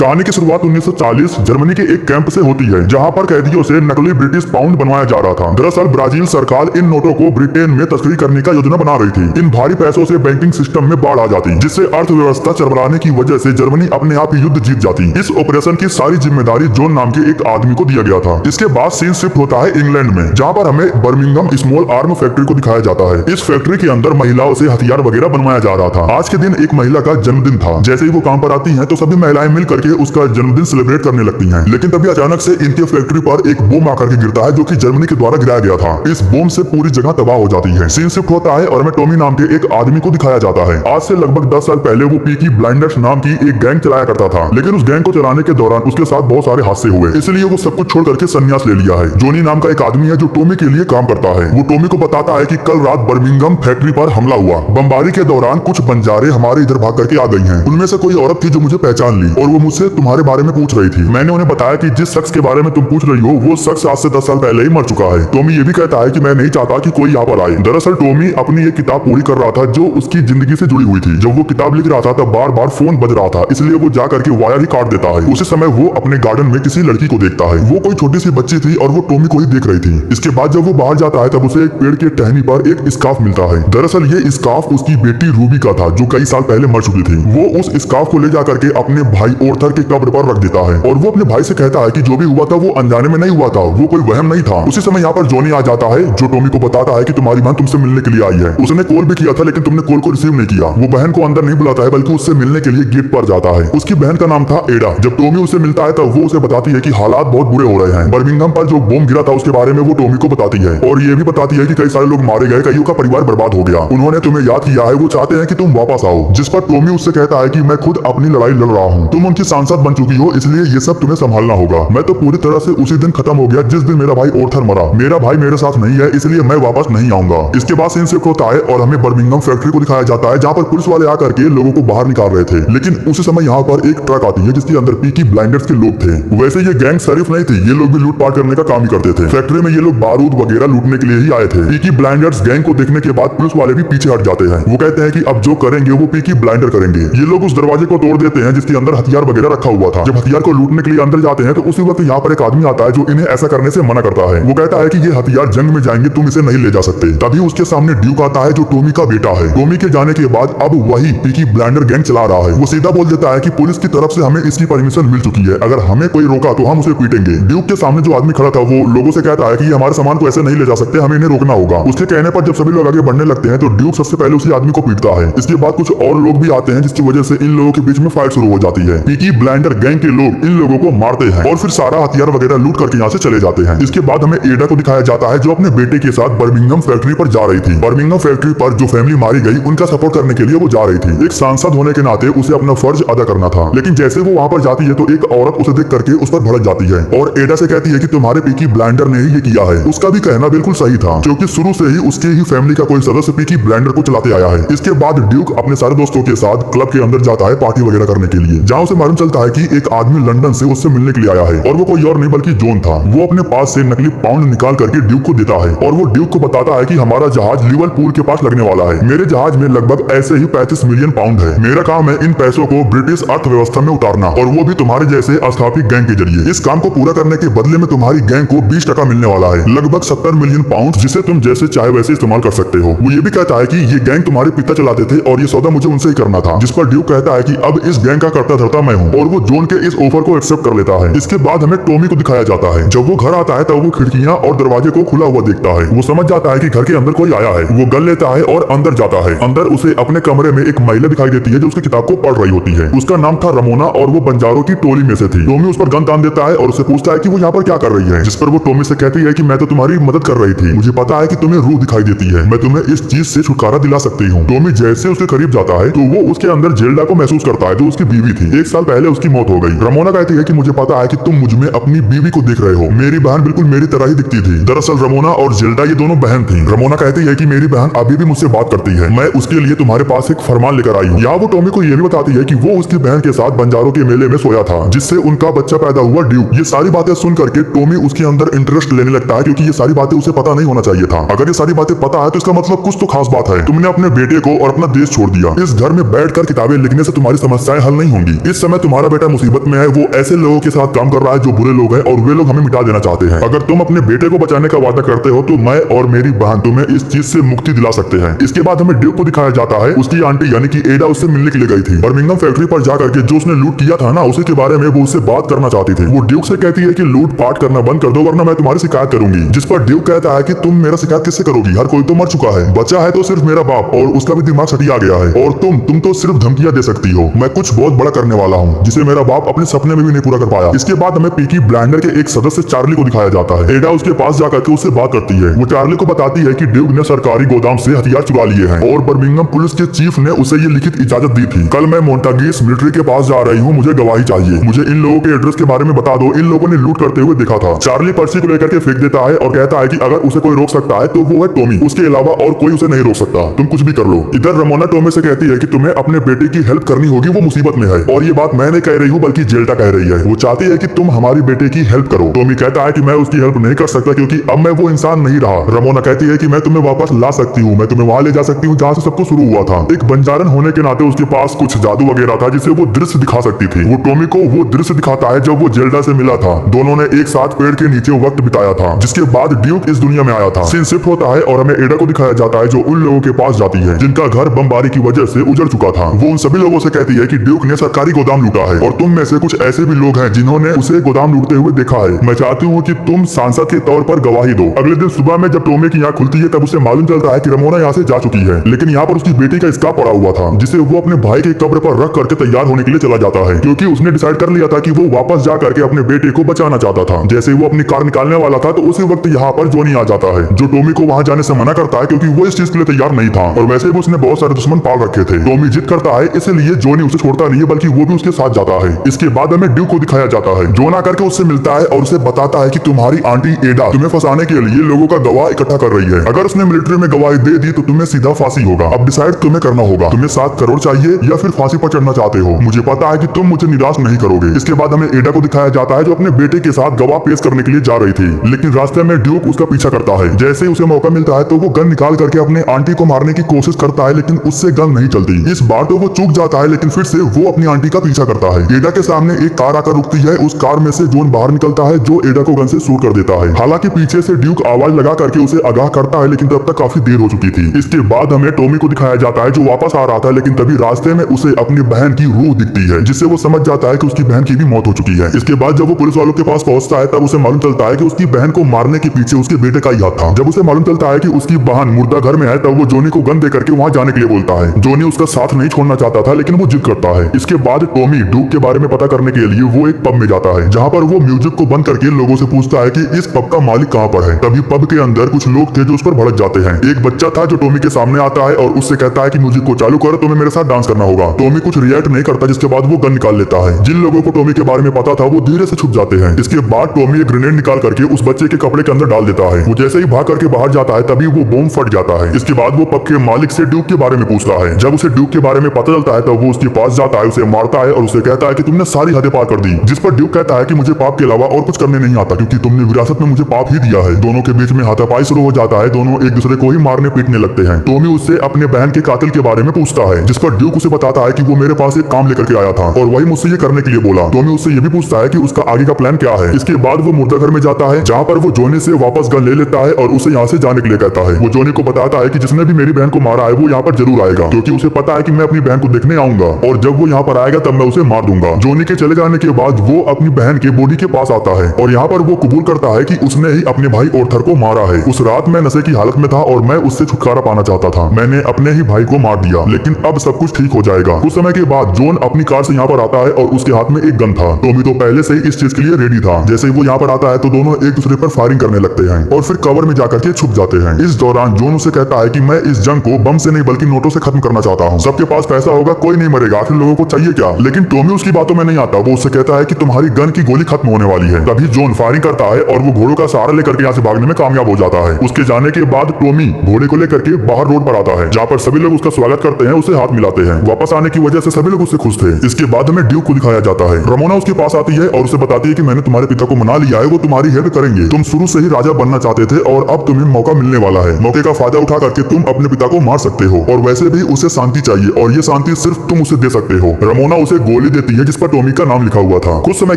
कहानी की शुरुआत 1940 जर्मनी के एक कैंप से होती है, जहां पर कैदियों से नकली ब्रिटिश पाउंड बनवाया जा रहा था। दरअसल ब्राजील सरकार इन नोटों को ब्रिटेन में तस्करी करने का योजना बना रही थी। इन भारी पैसों से बैंकिंग सिस्टम में बाढ़ आ जाती, जिससे अर्थव्यवस्था चरमराने की वजह से जर्मनी अपने आप ही युद्ध जीत जाती। इस ऑपरेशन की सारी जिम्मेदारी जॉन नाम के एक आदमी को दिया गया था। इसके बाद सीन शिफ्ट होता है इंग्लैंड में, जहाँ पर हमें बर्मिंघम स्मॉल आर्म फैक्ट्री को दिखाया जाता है। इस फैक्ट्री के अंदर महिलाओं से हथियार वगैरह बनवाया जा रहा था। आज के दिन एक महिला का जन्मदिन था। जैसे ही वो काम पर आती है तो सभी महिलाएं मिल करके उसका जन्मदिन सेलिब्रेट करने लगती हैं। लेकिन तभी अचानक से इनके फैक्ट्री पर एक बम आकर के गिरता है, जो कि जर्मनी के द्वारा गिराया गया था। इस बम से पूरी जगह तबाह हो जाती है। सीन शिफ्ट होता है और हमें टॉमी नाम के एक आदमी को दिखाया जाता है। आज से लगभग 10 साल पहले वो पीकी ब्लाइंडर्स नाम की एक गैंग चलाया करता था, लेकिन उस गैंग को चलाने के दौरान उसके साथ बहुत सारे हादसे हुए, इसलिए वो सब कुछ छोड़ करके संन्यास ले लिया है। जोनी नाम का एक आदमी है जो टॉमी के लिए काम करता है। वो टॉमी को बताता है कि कल रात बर्मिंघम फैक्ट्री पर हमला हुआ। बमबारी के दौरान कुछ बंजारे हमारे इधर भाग करके आ गई हैं। उनमें से कोई औरत थी जो मुझे पहचान ली और वो मुझसे तुम्हारे बारे में पूछ रही थी। मैंने उन्हें बताया कि जिस शख्स के बारे में तुम पूछ रही हो वो शख्स आज से 10 साल पहले ही मर चुका है। टॉमी ये भी कहता है कि मैं नहीं चाहता कि कोई यहाँ पर आए। दरअसल टॉमी अपनी एक किताब पूरी कर रहा था जो उसकी जिंदगी से जुड़ी हुई थी। जब वो किताब लिख रहा था तब बार बार फोन बज रहा था, इसलिए वो जा करके वायर ही काट देता है। उसी समय वो अपने गार्डन में किसी लड़की को देखता है। वो कोई छोटी सी बच्ची थी और वो टॉमी को ही देख रही थी। इसके बाद जब वो बाहर जाता है तब उसे एक पेड़ के टहनी पर एक स्कार्फ मिलता है। दरअसल ये स्कार्फ उसकी बेटी रूबी का था, जो कई साल पहले मर चुकी थी। वो उस स्कार्फ को ले जा करके अपने भाई ऑर्थर के कब्र पर रख देता है और वो अपने भाई से कहता है कि जो भी हुआ था वो अनजाने में नहीं हुआ था, वो कोई वहम नहीं था। उसी समय यहाँ पर जॉनी आ जाता है, जो टॉमी को बताता है कि तुम्हारी बहन तुमसे मिलने के लिए आई है। उसने कॉल भी किया था लेकिन तुमने कॉल को रिसीव नहीं किया। वो बहन को अंदर नहीं बुलाता है बल्कि उससे मिलने के लिए गेट पर जाता है। उसकी बहन का नाम था एडा। जब टॉमी उससे मिलता है तब वो उसे बताती है कि हालात बहुत बुरे हो रहे हैं। बर्मिंघम पर जो बम गिरा था उसके बारे में वो टॉमी को बताती है और ये भी बताती है कि कई सारे लोग मारे गए, कईयों का परिवार बर्बाद हो गया। उन्होंने तुम्हें याद किया है, वो चाहते हैं कि तुम वापस आओ। जिस पर टॉमी उससे कहता है कि मैं खुद अपनी लड़ाई लड़ रहा हूँ, तुम उनकी सांसद बन चुकी हो, इसलिए ये सब तुम्हें संभालना होगा। मैं तो पूरी तरह से उसी दिन खत्म हो गया जिस दिन मेरा भाई ऑर्थर मरा। मेरा भाई मेरे साथ नहीं है, इसलिए मैं वापस नहीं आऊंगा। इसके बाद सीन शिफ्ट होता है और हमें बर्मिंघम फैक्ट्री को दिखाया जाता है, जहाँ पर पुलिस वाले आकर के लोगों को बाहर निकाल रहे थे। लेकिन उसी समय यहाँ पर एक ट्रक आती है जिसके अंदर पीकी ब्लाइंडर्स के लोग थे। वैसे ये गैंग सिर्फ नहीं थी, ये लोग भी लूटपाट करने का काम ही करते थे। फैक्ट्री में ये लोग बारूद वगैरह लूटने के लिए ही आए थे। पीकी ब्लाइंडर्स गैंग को देखने के बाद पुलिस वाले भी पीछे हट जाते हैं। वो कहते हैं कि अब जो करेंगे वो पीकी ब्लाइंडर करेंगे। ये लोग उस दरवाजे को तोड़ देते हैं जिसके अंदर हथियार वगैरह रखा हुआ था। जब हथियार को लूटने के लिए अंदर जाते हैं तो उसी वक्त यहाँ पर एक आदमी आता है जो इन्हें ऐसा करने से मना करता है। वो कहता है कि ये हथियार जंग में जाएंगे, तुम इसे नहीं ले जा सकते। तभी उसके सामने ड्यूक आता है जो टॉमी का बेटा है। टॉमी के जाने के बाद अब वही पीकी ब्लाइंडर गैंग चला रहा है। वो सीधा बोल देता है कि पुलिस की तरफ से हमें इसकी परमिशन मिल चुकी है, अगर हमें कोई रोका तो हम उसे पीटेंगे। ड्यूक के सामने जो आदमी खड़ा था वो लोगों से कहता है कि हमारे सामान को ऐसे नहीं ले जा सकते, हमें इन्हें रोकना होगा। उसके कहने पर जब सभी लोग आगे बढ़ने लगते हैं तो ड्यूक सबसे पहले उसी आदमी को पीटता है। इसके बाद कुछ और लोग भी आते हैं जिसकी वजह से इन लोगों के बीच में फाइट शुरू हो जाती है। पीकी ब्लाइंडर गैंग के लोग इन लोगों को मारते हैं और फिर सारा हथियार वगैरह लूट करके यहाँ से चले जाते हैं। इसके बाद हमें एडा को दिखाया जाता है जो अपने बेटे के साथ बर्मिंघम फैक्ट्री पर जा रही थी। बर्मिंघम फैक्ट्री पर जो फैमिली मारी गई उनका सपोर्ट करने के लिए वो जा रही थी। एक सांसद होने के नाते उसे अपना फर्ज अदा करना था, लेकिन जैसे वो वहाँ पर जाती है तो एक औरत उसे देख करके उस पर भड़क जाती है और एडा से कहती है कि तुम्हारे पीकी ब्लाइंडर ने ही ये किया है। उसका भी कहना बिल्कुल सही था, क्योंकि शुरू से ही उसके ही फैमिली का कोई सदस्य पीकी ब्लाइंडर को चलाते आया है। इसके बाद ड्यूक अपने सारे दोस्तों के साथ क्लब के अंदर जाता है पार्टी वगैरह करने के लिए, जहाँ उसे मालूम चलता है कि एक आदमी लंदन से उससे मिलने के लिए आया है और वो कोई और नहीं बल्कि जॉन था। वो अपने पास से नकली पाउंड निकाल करके ड्यूक को देता है और वो ड्यूक को बताता है कि हमारा जहाज लिवरपूल के पास लगने वाला है। मेरे जहाज में लगभग ऐसे ही 35 मिलियन पाउंड है। मेरा काम है इन पैसों को ब्रिटिश अर्थव्यवस्था में उतारना, और वो भी तुम्हारे जैसे अस्थापित गैंग के जरिए। इस काम को पूरा करने के बदले में तुम्हारी गैंग को 20% मिलने वाला है, लगभग 70 मिलियन पाउंड, जिसे तुम जैसे चाहे वैसे इस्तेमाल कर सकते हो। वो ये भी कहता है कि ये गैंग तुम्हारे पिता चलाते थे और ये सौदा मुझे उनसे ही करना था। जिस पर ड्यूक कहता है कि अब इस गैंग का करता धरता मैं हूँ, और वो जॉन के इस ऑफर को एक्सेप्ट कर लेता है। इसके बाद हमें टॉमी को दिखाया जाता है। जब वो घर आता है तब वो खिड़कियां और दरवाजे को खुला हुआ देखता है। वो समझ जाता है कि घर के अंदर कोई आया है। वो गन लेता है और अंदर जाता है। अंदर उसे अपने कमरे में एक महिला दिखाई देती है जो उसकी किताब को पढ़ रही होती है। उसका नाम था रमोना और वो बंजारों की टोली में से थी। टॉमी उस पर गन तान देता है और उसे पूछता है कि वो यहाँ पर क्या कर रही है, जिस पर वो टॉमी से कहती है कि मैं तो तुम्हारी मदद कर रही थी, मुझे पता है कि तुम्हें रूह दिखाई देती है, मैं तुम्हें इस चीज से छुटकारा दिला सकती हूँ। टॉमी जैसे उसके करीब जाता है तो वो उसके अंदर जेल्डा को महसूस करता है जो उसकी बीवी थी। 1 साल पहले उसकी मौत हो गई। रमोना कहती है कि मुझे पता है कि तुम मुझ में अपनी बीवी को देख रहे हो, मेरी बहन बिल्कुल मेरी तरह ही दिखती थी। दरअसल रमोना और जेल्डा ये दोनों बहन थी। रमोना कहती है कि मेरी बहन अभी भी मुझसे बात करती है, मैं उसके लिए तुम्हारे पास एक फरमान लेकर आई हूँ। यहाँ वो टॉमी को ये भी बताती है कि वो उसकी बहन के साथ बंजारों के मेले में सोया था, जिससे उनका बच्चा पैदा हुआ ड्यूक। ये सारी बातें सुन करके टॉमी उसके अंदर इंटरेस्ट लेने लगता है, क्योंकि ये सारी बातें उसे पता नहीं होना चाहिए था। अगर ये सारी बातें पता है तो इसका मतलब कुछ तो खास बात है। तुमने अपने बेटे को और अपना देश छोड़ दिया। इस घर में बैठकर किताबें लिखने से तुम्हारी समस्याएं हल नहीं होंगी। इस समय तुम्हारा बेटा मुसीबत में है वो ऐसे लोगों के साथ काम कर रहा है जो बुरे लोग हैं और वे लोग हमें मिटा देना चाहते हैं। अगर तुम अपने बेटे को बचाने का वादा करते हो तो मैं और मेरी बहन तुम्हें इस चीज से मुक्ति दिला सकते हैं। इसके बाद हमें ड्यूक को दिखाया जाता है, उसकी आंटी यानी कि एडा उससे मिलने के लिए गई थी। बर्मिंघम फैक्ट्री पर जाकर के जो उसने लूट किया था ना, उसी के बारे में वो उससे बात करना चाहती थी। वो ड्यूक से कहती है कि लूट पाट करना बंद कर दो वरना मैं तुम्हारी शिकायत करूंगी। जिस पर ड्यूक कहता है कि तुम मेरा शिकायत किससे करोगी, हर कोई तो मर चुका है, बचा है तो सिर्फ मेरा बाप और उसका भी दिमाग सटिया गया है, और तुम तो सिर्फ धमकियां दे सकती हो। मैं कुछ बहुत बड़ा करने वाला हूँ जिसे मेरा बाप अपने सपने में भी नहीं पूरा कर पाया। इसके बाद हमें पीकी ब्लाइंडर के एक सदस्य चार्ली को दिखाया जाता है। एडा उसके पास जाकर के उससे बात करती है। वो चार्ली को बताती है कि ड्यूक ने सरकारी गोदाम से हथियार चुरा लिए हैं और बर्मिंघम पुलिस के चीफ ने उसे ये लिखित इजाजत दी थी। कल मैं मोंटागीस मिलिट्री के पास जा रही हूँ, मुझे गवाही चाहिए, मुझे इन लोगों के एड्रेस के बारे में बता दो, इन लोगों ने लूट करते हुए देखा था। चार्ली पर्ची को लेकर के फेंक देता है और कहता है कि अगर उसे कोई रोक सकता है तो वो है टॉमी, उसके अलावा और कोई उसे नहीं रोक सकता, तुम कुछ भी कर लो। इधर रमोना टॉमी से कहती है कि तुम्हें अपने बेटे की हेल्प करनी होगी, वो मुसीबत में है, और ये बात मैं नहीं कह रही हूँ बल्कि जेल्टा कह रही है। वो चाहती है कि तुम हमारी बेटे की हेल्प करो। टॉमी कहता है कि मैं उसकी हेल्प नहीं कर सकता क्योंकि अब मैं वो इंसान नहीं रहा। रमोना कहती है कि मैं तुम्हें वापस ला सकती हूँ, मैं तुम्हें वहां ले जा सकती हूँ जहाँ से सब कुछ शुरू हुआ था। एक बंजारन होने के नाते उसके पास कुछ जादू वगैरह था जिसे वो दृश्य दिखा सकती थी। वो टॉमी को वो दृश्य दिखाता है जब वो जेल्डा से मिला था। दोनों ने एक साथ पेड़ के नीचे वक्त बिताया था, जिसके बाद ड्यूक इस दुनिया में आया था। सीन शिफ्ट होता है और हमें एडा को दिखाया जाता है जो उन लोगों के पास जाती है जिनका घर बमबारी की वजह से उजड़ चुका था। वो उन सभी लोगों से कहती है कि ड्यूक ने सरकारी गोदाम लूटा है और तुम में से कुछ ऐसे भी लोग हैं जिन्होंने उसे गोदाम लूटते हुए देखा है। मैं चाहती हूँ कि तुम सांसद के तौर पर गवाही दो। अगले दिन सुबह में जब टॉमी की आंख खुलती है तब उसे मालूम चलता है कि रमोना यहाँ से जा चुकी है, लेकिन यहाँ पर उसकी बेटी का स्कार्फ पड़ा हुआ था जिसे वो अपने भाई की कब्र पर रख करके तैयार होने के लिए चला जाता है, क्योंकि उसने डिसाइड कर लिया था कि वो वापस जा करके अपने बेटे को बचाना चाहता था। जैसे वो अपनी कार निकालने वाला था तो उसी वक्त यहाँ पर जोनी आ जाता है जो टॉमी को वहाँ जाने से मना करता है क्योंकि वो इस चीज के लिए तैयार नहीं था और वैसे भी उसने बहुत सारे दुश्मन पाल रखे थे। टॉमी जिद करता है, इसलिए जोनी उसे छोड़ता नहीं है बल्कि वो भी उसके साथ जाता है। इसके बाद हमें ड्यूक को दिखाया जाता है। जोन आकर के उससे मिलता है और उसे बताता है कि तुम्हारी आंटी एडा तुम्हें फंसाने के लिए लोगों का गवाह इकट्ठा कर रही है। अगर उसने मिलिट्री में गवाही दे दी तो तुम्हें सीधा फांसी होगा। अब डिसाइड तुम्हें करना होगा, तुम्हें 7 करोड़ चाहिए या फिर फांसी पर चढ़ना चाहते हो। मुझे पता है कि तुम मुझे निराश नहीं करोगे। इसके बाद हमें एडा को दिखाया जाता है जो अपने बेटे के साथ गवाह पेश करने के लिए जा रही थी, लेकिन रास्ते में ड्यूक उसका पीछा करता है। जैसे ही उसे मौका मिलता है तो वो गन निकाल करके अपने आंटी को मारने की कोशिश करता है, लेकिन उससे गन नहीं चलती। इस बार तो वो चूक जाता है, लेकिन फिर से वो अपनी आंटी का पीछा करता है। एडा के सामने एक कार आकर रुकती है। उस कार में से जोन बाहर निकलता है जो एडा को गन से शूट कर देता है। हालांकि पीछे से ड्यूक आवाज लगा करके उसे आगाह करता है, लेकिन तब तक काफी देर हो चुकी थी। इसके बाद हमें टॉमी को दिखाया जाता है जो वापस आ रहा था, लेकिन तभी रास्ते में उसे अपनी बहन की रूह दिखती है जिससे वो समझ जाता है कि उसकी बहन की भी मौत हो चुकी है। इसके बाद जब वो पुलिस वालों के पास पहुंचता है तब उसे मालूम चलता है कि उसकी बहन को मारने के पीछे उसके बेटे का ही हाथ था। जब उसे मालूम चलता है कि उसकी बहन मुर्दा घर में है तब वो जोनी को गन दे करके वहां जाने के लिए बोलता है। जोनी उसका साथ नहीं छोड़ना चाहता था, लेकिन वो जिद करता है। इसके बाद टॉमी ड्यूक के बारे में पता करने के लिए वो एक पब में जाता है जहाँ पर वो म्यूजिक को बंद करके लोगों से पूछता है कि इस पब का मालिक कहाँ पर है। तभी पब के अंदर कुछ लोग थे जो उस पर भड़क जाते हैं। एक बच्चा था जो टॉमी के सामने आता है और उससे कहता है कि म्यूजिक को चालू करो, तुम्हें मेरे साथ डांस करना होगा। टॉमी कुछ रिएक्ट नहीं करता, जिसके बाद वो गन निकाल लेता है। जिन लोगों को टॉमी के बारे में पता था वो धीरे से छुप जाते हैं। इसके बाद टॉमी एक ग्रेनेड निकाल करके उस बच्चे के कपड़े के अंदर डाल देता है। वो जैसे ही भाग करके बाहर जाता है तभी वो बम फट जाता है। इसके बाद वो पब के मालिक से ड्यूक के बारे में पूछता है। जब उसे ड्यूक के बारे में पता चलता है तब वो उसके पास जाता है, उसे मारता है और उसे कहता है कि तुमने सारी हदें पार कर दी। जिस पर ड्यूक कहता है कि मुझे पाप के अलावा और कुछ करने नहीं आता क्योंकि तुमने विरासत में मुझे पाप ही दिया है। दोनों के बीच में हाथापाई शुरू हो जाता है। दोनों एक दूसरे को ही मारने पीटने लगते हैं। टॉमी उससे अपने बहन के कातिल के बारे में पूछता है, जिस पर ड्यूक उसे बताता है कि वो मेरे पास एक काम लेकर के आया था और वही मुझसे ये करने के लिए बोला। टॉमी उससे ये भी पूछता है कि उसका आगे का प्लान क्या है। इसके बाद वो मुर्दा घर में जाता है जहाँ पर वो जोनी से वापस गन ले लेता है और उसे यहाँ से जाने के लिए कहता है। वो जोनी को बताता है कि जिसने भी मेरी बहन को मारा है वो यहाँ पर जरूर आएगा क्योंकि उसे पता है कि मैं अपनी बहन को देखने आऊंगा और जब वो यहाँ पर आएगा तब मैं उसे मार दूंगा। जोनी के चले जाने के बाद वो अपनी बहन के बॉडी के पास आता है और यहाँ पर वो कबूल करता है कि उसने ही अपने भाई ऑर्थर को मारा है। उस रात मैं नशे की हालत में था और मैं उससे छुटकारा पाना चाहता था। मैंने अपने ही भाई को मार दिया, लेकिन अब सब कुछ ठीक हो जाएगा। कुछ समय के बाद जोन अपनी कार से यहाँ पर आता है और उसके हाथ में एक गन था। टॉमी तो पहले से ही इस चीज के लिए रेडी था। जैसे ही वो यहाँ पर आता है तो दोनों एक दूसरे पर फायरिंग करने लगते हैं और फिर कवर में जाकर के छुप जाते हैं। इस दौरान जोन उसे कहता है कि मैं इस जंग को बम से नहीं बल्कि नोटों से खत्म करना चाहता हूँ। सबके पास पैसा होगा, कोई नहीं मरेगा, आखिर लोगों को चाहिए क्या। लेकिन टॉमी उसकी बातों में नहीं आता। वो उससे कहता है कि तुम्हारी गन की गोली खत्म होने वाली है। तभी जोन फायरिंग करता है और वो घोड़ों का सहारा लेकर के यहाँ से भागने में कामयाब हो जाता है। उसके जाने के बाद टॉमी घोड़े को लेकर के बाहर रोड पर आता है जहाँ पर सभी लोग उसका स्वागत करते हैं, उसे हाथ मिलाते हैं। वापस आने की वजह से सभी लोग उससे खुश थे। इसके बाद हमें ड्यूक को दिखाया जाता है। रमोना उसके पास आती है और उसे बताती है कि मैंने तुम्हारे पिता को मना लिया है, वो तुम्हारी हेल्प करेंगे। तुम शुरू से ही राजा बनना चाहते थे और अब तुम्हें मौका मिलने वाला है। मौके का फायदा उठा करके तुम अपने पिता को मार सकते हो और वैसे भी उसे शांति चाहिए और ये शांति सिर्फ तुम उसे दे सकते हो। रमोना उसे गोली देती है जिस पर टॉमी का नाम लिखा हुआ था। कुछ समय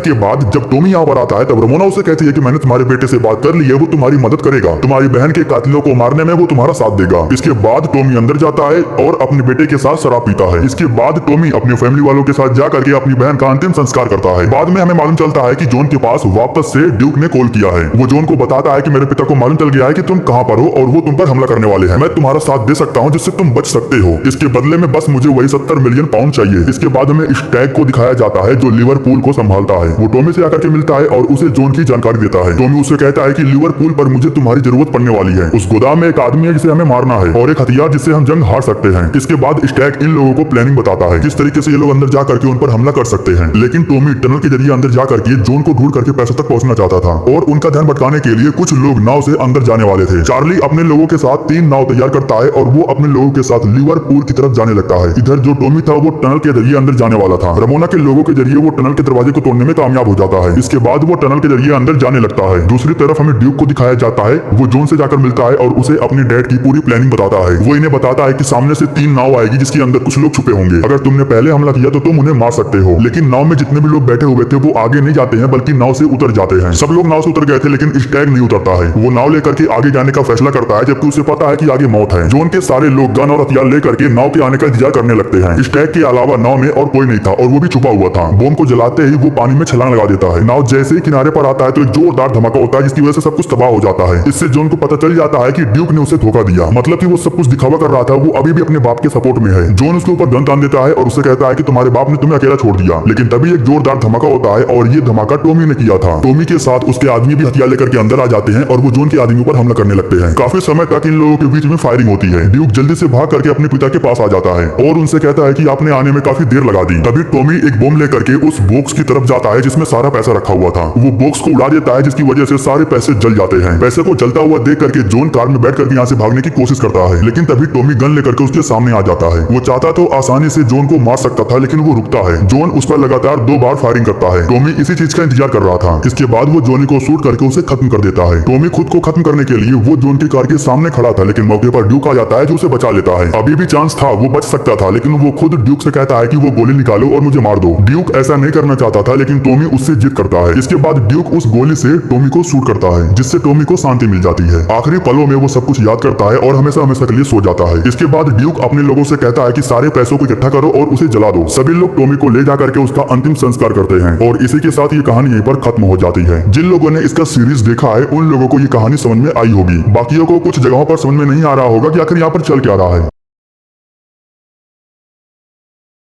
के बाद जब टॉमी यहाँ पर आता है तब रमोना उसे कहती है कि मैंने तुम्हारे बेटे से बात कर ली है, वो तुम्हारी मदद करेगा, तुम्हारी बहन के कातिलों को मारने में वो तुम्हारा साथ देगा। इसके बाद टॉमी अंदर जाता है और अपने बेटे के साथ शराब पीता है। इसके बाद टॉमी अपनी फैमिली वालों के साथ जा करके अपनी बहन का अंतिम संस्कार करता है। बाद में हमें मालूम चलता है कि जॉन के पास वापस से ड्यूक ने कॉल किया है। वो जॉन को बताता है कि मेरे पिता को मालूम चल गया है कि तुम कहां पर हो और वो तुम पर हमला करने वाले हैं। मैं तुम्हारा साथ दे सकता हूं जिससे तुम बच सकते हो। इसके बदले में बस मुझे वही 70 मिलियन पाउंड चाहिए। इसके बाद हमें स्टैग को दिखाया जाता है जो लिवरपूल को संभालता है। वो टॉमी से आकर के मिलता है और उसे जॉन की जानकारी देता है। टॉमी उसे कहता है कि लिवरपूल पर मुझे तुम्हारी जरूरत पड़ने वाली है। उस गोदाम में एक आदमी है जिसे हमें मारना है और एक हथियार जिससे हम जंग हार सकते हैं। इसके बाद स्टैग इन लोगों को प्लानिंग बताता है किस तरीके से ये लोग अंदर जा करके उन पर हमला कर सकते हैं। लेकिन टॉमी टनल के जरिए अंदर जा करके जॉन को ढूंढ करके पैसों तक पहुंचना चाहता था और उनका ध्यान भटकाने के लिए कुछ लोग नाव से अंदर जाने वाले थे। चार्ली अपने लोगों के साथ 3 नाव तैयार करता है और वो अपने लोगों के साथ लिवरपूल की तरफ जाने लगता है। इधर जो टॉमी था वो टनल के जरिए अंदर जाने वाला था। रमोना के लोगों के जरिए वो टनल के दरवाजे को तोड़ने में कामयाब हो जाता है। इसके बाद वो टनल के जरिए अंदर जाने लगता है। दूसरी तरफ हमें ड्यूक को दिखाया जाता है। वो जॉन से जाकर मिलता है और उसे अपने डैड की पूरी प्लानिंग बताता है। वो इन्हें बताता है कि सामने से 3 नाव आएगी जिसके अंदर कुछ लोग छुपे होंगे। अगर तुमने पहले हमला किया तो तुम उन्हें मार सकते हो। लेकिन नाव में जितने भी लोग बैठे हुए थे वो आगे नहीं जाते हैं बल्कि नाव से उतर जाते हैं। सब लोग नाव से उतर गए थे लेकिन स्टैग नहीं उतरता है। वो नाव लेकर के आगे जाने का फैसला करता है जबकि उसे पता है कि आगे मौत है। जॉन के सारे लोग गन और हथियार लेकर के नाव के आने का इंतजार करने लगते हैं। स्टैग के अलावा नाव में और कोई नहीं था और वो भी छुपा हुआ था। बॉम्ब को जलाते ही वो पानी में छलांग लगा देता है। नाव जैसे ही किनारे पर आता है तो एक जोरदार धमाका होता है जिसकी वजह से सब कुछ तबाह हो जाता है। इससे जॉन को पता चल जाता है कि ड्यूक ने उसे धोखा दिया। मतलब कि वो सब कुछ दिखावा कर रहा था, वो अभी भी अपने बाप के सपोर्ट में है। जॉन उसके ऊपर गन तान देता है और उसे कहता है कि तुम्हारे बाप ने तुम्हें अकेला छोड़ दिया। लेकिन तभी एक जोरदार धमाका होता है और ये धमाका टॉमी ने किया था। टॉमी के साथ उसके आदमी भी हथियार लेकर के अंदर आ जाते हैं और वो जॉन के आदमियों पर हमला करने लगते हैं। काफी समय तक इन लोगों के बीच में फायरिंग होती है। ड्यूक जल्दी से भाग करके अपने पिता के पास आ जाता है और उनसे कहता है कि आपने आने में काफी देर लगा दी। तभी टॉमी एक बम लेकर के उस बॉक्स की तरफ जाता है जिसमें सारा पैसा रखा हुआ था। वो बॉक्स को उड़ा देता है जिसकी वजह से सारे पैसे जल जाते हैं। पैसे को जलता हुआ देख करके जॉन कार में बैठ करके यहाँ से भागने की कोशिश करता है लेकिन तभी टॉमी गन लेकर के उसके सामने आ जाता है। वो चाहता तो आसानी से जॉन को मार सकता था लेकिन वो रुकता है। जॉन उस पर लगातार 2 बार फायरिंग करता है। टॉमी इसी चीज का इंतजार कर रहा था। इसके बाद वो जॉनी को शूट करके उसे खत्म कर देता है। टॉमी खुद को खत्म करने के लिए वो जॉन की कार के सामने खड़ा था लेकिन मौके पर ड्यूक आ जाता है जो उसे बचा लेता है। अभी भी चांस था, वो बच सकता था लेकिन वो खुद ड्यूक से कहता है कि वो गोली निकालो और मुझे मार दो। ड्यूक ऐसा नहीं करना चाहता था लेकिन टॉमी उससे जिद करता है। इसके बाद ड्यूक उस गोली से टॉमी को शूट करता है जिससे टॉमी को शांति मिल जाती है। आखिरी पलों में वो सब कुछ याद करता है और हमेशा हमेशा के लिए सो जाता है। इसके बाद ड्यूक अपने लोगों से कहता है कि सारे पैसों को इकट्ठा करो और उसे जला दो। सभी लोग टॉमी को ले जाकर के उसका अंतिम संस्कार करते हैं और इसी के साथ ये कहानी यहीं पर खत्म हो जाती है। जिन लोगों ने इसका सीरीज देखा है उन लोगों को ये कहानी समझ में आई होगी। बाकियों को कुछ जगहों पर समझ में नहीं आ रहा होगा कि आखिर यहाँ पर चल क्या रहा है।